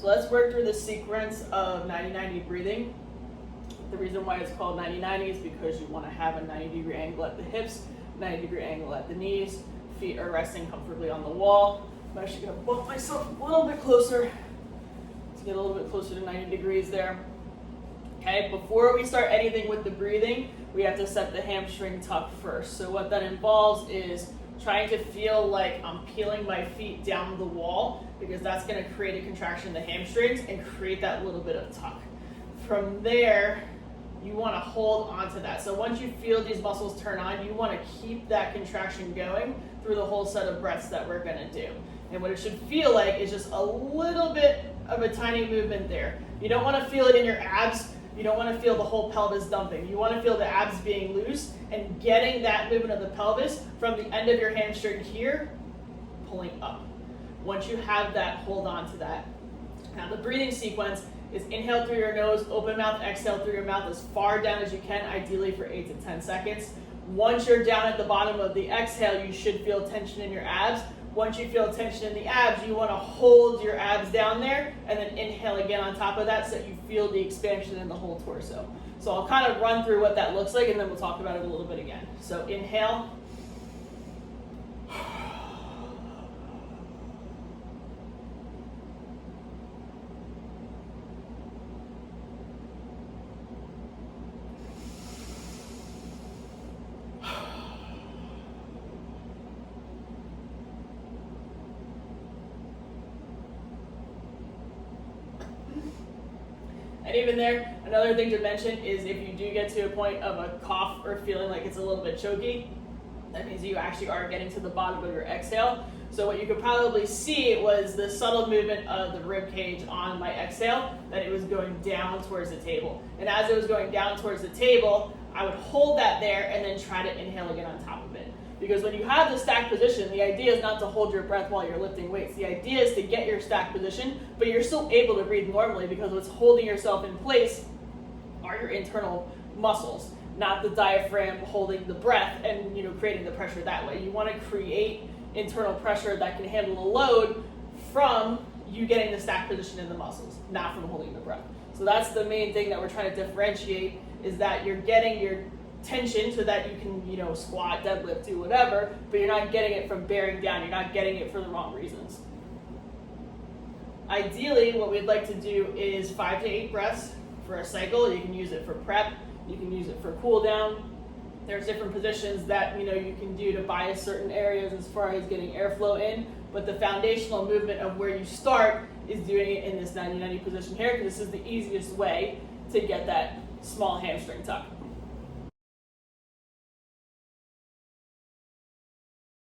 So let's work through the sequence of 90-90 breathing. The reason why it's called 90-90 is because you want to have a 90-degree angle at the hips, 90-degree angle at the knees, feet are resting comfortably on the wall. I'm actually going to bump myself a little bit closer to get a little bit closer to 90 degrees there. Okay, before we start anything with the breathing, we have to set the hamstring tuck first. So what that involves is trying to feel like I'm peeling my feet down the wall, because that's going to create a contraction in the hamstrings and create that little bit of tuck. From there, you want to hold onto that. So once you feel these muscles turn on, you want to keep that contraction going through the whole set of breaths that we're going to do. And what it should feel like is just a little bit of a tiny movement there. You don't want to feel it in your abs. You don't want to feel the whole pelvis dumping. You want to feel the abs being loose and getting that movement of the pelvis from the end of your hamstring here, pulling up. Once you have that, hold on to that. Now the breathing sequence is inhale through your nose, open mouth, exhale through your mouth as far down as you can, ideally for 8 to 10 seconds. Once you're down at the bottom of the exhale, you should feel tension in your abs. Once you feel tension in the abs, you want to hold your abs down there and then inhale again on top of that so that you feel the expansion in the whole torso. So I'll kind of run through what that looks like and then we'll talk about it a little bit again. So inhale. And even there, another thing to mention is if you do get to a point of a cough or feeling like it's a little bit choky, that means you actually are getting to the bottom of your exhale. So what you could probably see was the subtle movement of the rib cage on my exhale, that it was going down towards the table. And as it was going down towards the table, I would hold that there and then try to inhale again on top of it. Because when you have the stacked position, the idea is not to hold your breath while you're lifting weights. The idea is to get your stacked position, but you're still able to breathe normally, because what's holding yourself in place are your internal muscles, not the diaphragm holding the breath and creating the pressure that way. You want to create internal pressure that can handle the load from you getting the stacked position in the muscles, not from holding the breath. So that's the main thing that we're trying to differentiate, is that you're getting your tension so that you can, squat, deadlift, do whatever, but you're not getting it from bearing down. You're not getting it for the wrong reasons. Ideally, what we'd like to do is 5 to 8 breaths for a cycle. You can use it for prep. You can use it for cool down. There's different positions that, you can do to bias certain areas as far as getting airflow in, but the foundational movement of where you start is doing it in this 90-90 position here, because this is the easiest way to get that small hamstring tuck.